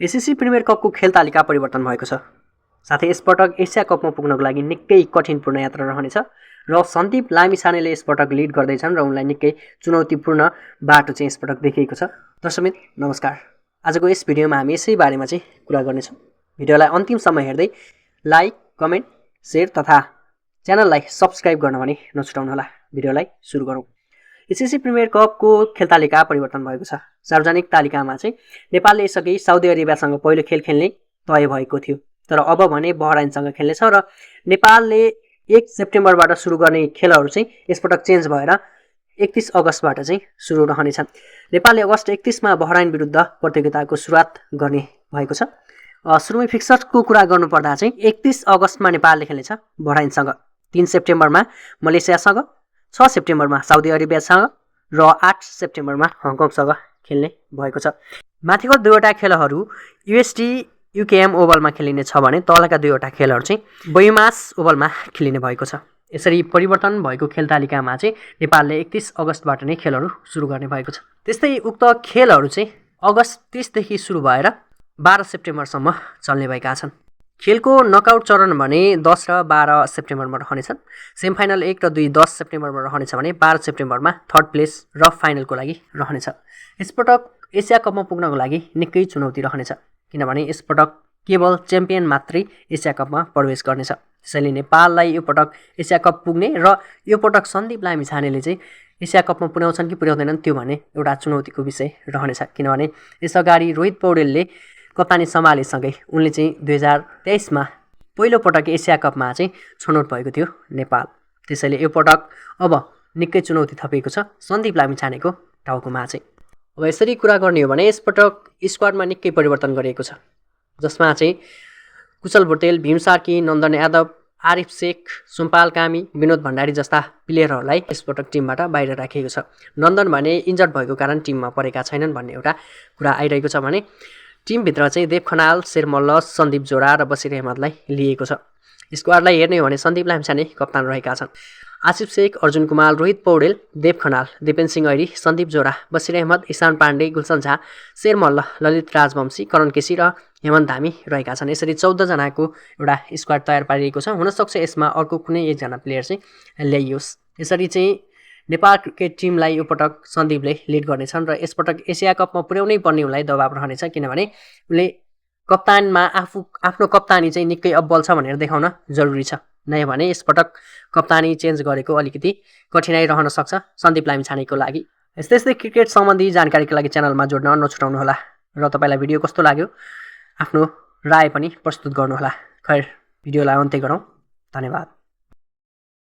SSC premier कपको खेल तालिका परिवर्तन भएको छ। साथै यसपटक एसिया कपमा पुग्नको लागि निकै कठिनपूर्ण यात्रा रहनेछ र सन्दीप लामिछानेले यसपटक लिड गर्दैछन् र उनलाई निकै चुनौतीपूर्ण बाटो चाहिँ यसपटक देखिएको छ। दर्शकमित्र नमस्कार, आजको यस भिडियोमा हामी यसै बारेमा चाहिँ कुरा गर्नेछौँ। भिडियोलाई अन्तिमसम्म हेर्दै लाइक, कमेन्ट, शेयर तथा च्यानललाई सब्स्क्राइब गर्न भने नछुटाउनुहोला। भिडियोलाई सुरु गरौँ। एसएससी प्रिमियर कपको खेल तालिका परिवर्तन भएको छ। सार्वजनिक तालिकामा चाहिँ नेपालले यसअघि साउदी अरेबियासँग पहिलो खेल खेल्ने तय भएको थियो, तर अब भने बहराइनसँग खेल्नेछ र नेपालले 1 सेप्टेम्बरबाट सुरु गर्ने खेलहरू चाहिँ यसपटक चेन्ज भएर 31 अगस्तबाट चाहिँ सुरु रहनेछन्। नेपालले अगस्त 31 मा बहराइन विरुद्ध प्रतियोगिताको सुरुवात गर्ने भएको छ। सुरुमै फिक्सरको कुरा गर्नुपर्दा चाहिँ 31 अगस्तमा नेपालले खेल्नेछ बहराइनसँग, 3 सेप्टेम्बरमा मलेसियासँग, 6 सेप्टेम्बरमा साउदी अरेबियासँग र 8 सेप्टेम्बरमा हङकङसँग खेल्ने भएको छ। माथिको दुईवटा खेलहरू युएसटी युकेएम ओभलमा खेलिने छ भने तलका दुईवटा खेलहरू चाहिँ बैमास ओभलमा खेलिने भएको छ। यसरी परिवर्तन भएको खेल तालिकामा चाहिँ नेपालले 31 अगस्तबाट नै खेलहरू सुरु गर्ने भएको छ। त्यस्तै उक्त खेलहरू चाहिँ अगस्त 30 देखि सुरु भएर 12 सेप्टेम्बरसम्म चल्ने भएका छन्। खेलको नकआउट चरण भने 10 र 12 सेप्टेम्बरमा रहनेछन्। सेमिफाइनल 1 र 2 10 सेप्टेम्बरमा रहनेछ भने 12 सेप्टेम्बरमा थर्ड प्लेस र फाइनलको लागि रहनेछ। यसपटक एसिया कपमा पुग्नको लागि निकै चुनौती रहनेछ, किनभने यसपटक केवल च्याम्पियन मात्रै एसिया कपमा प्रवेश गर्नेछ। त्यसैले नेपाललाई यो पटक एसिया कप पुग्ने र यो पटक सन्दीप लामिछानेले चाहिँ एसिया कपमा पुर्याउँछन् कि पुर्याउँदैनन् त्यो भने एउटा चुनौतीको विषय रहनेछ, किनभने यसअगाडि रोहित पौडेलले कप्तानी सम्हालेसँगै उनले चाहिँ 2023 मा पहिलो पटक एसिया कपमा चाहिँ छनौट भएको थियो नेपाल। त्यसैले यो पटक अब निकै चुनौती थपिएको छ सन्दीप लामिछानेको टाउकोमा चाहिँ। अब यसरी कुरा गर्ने हो भने यसपटक स्क्वाडमा निकै परिवर्तन गरिएको छ, जसमा चाहिँ कुशल भुटेल, भीम सार्की, नन्दन यादव, आरिफ शेख, सुम्पाल कामी, विनोद भण्डारी जस्ता प्लेयरहरूलाई यसपटक टिमबाट बाहिर राखिएको छ। नन्दन भने इन्जर्ड भएको कारण टिममा परेका छैनन् भन्ने एउटा कुरा आइरहेको छ भने टिमभित्र चाहिँ देव खनाल, शेर मल्ल, सन्दीप जोरा र बसिर अहमदलाई लिएको छ। स्क्वाडलाई हेर्ने हो भने सन्दीप लामिछाने कप्तान रहेका छन्। आसिफ शेख, अर्जुन कुमार, रोहित पौडेल, देव खनाल, दिपेन सिंह ऐरी, सन्दीप जोरा, बसिर अहमद, इशान पाण्डे, गुलसन झा, शेर मल्ल, ललित राजवंशी, करण केसी र हेमन्त धामी रहेका छन्। यसरी 14 जनाको एउटा स्क्वाड तयार पारिएको छ। हुनसक्छ यसमा अर्को कुनै एकजना प्लेयर चाहिँ ल्याइयोस्। यसरी चाहिँ नेपाल क्रिकेट टिमलाई यो पटक सन्दीपले लिड गर्नेछन् र यसपटक एसिया कपमा पुर्याउनै पर्ने उनलाई दबाब रहनेछ, किनभने उनले कप्तानमा आफ्नो कप्तानी चाहिँ निकै अब्बल छ भनेर देखाउन जरुरी छ। नै भने यसपटक कप्तानी चेन्ज गरेको अलिकति कठिनाइ रहन सक्छ सन्दीप लामिछानेको लागि। यस्तै यस्तै क्रिकेट सम्बन्धी जानकारीको लागि च्यानलमा जोड्न नछुटाउनुहोला र तपाईँलाई भिडियो कस्तो लाग्यो आफ्नो राय पनि प्रस्तुत गर्नुहोला। खैर, भिडियोलाई अन्त्य गरौँ। धन्यवाद।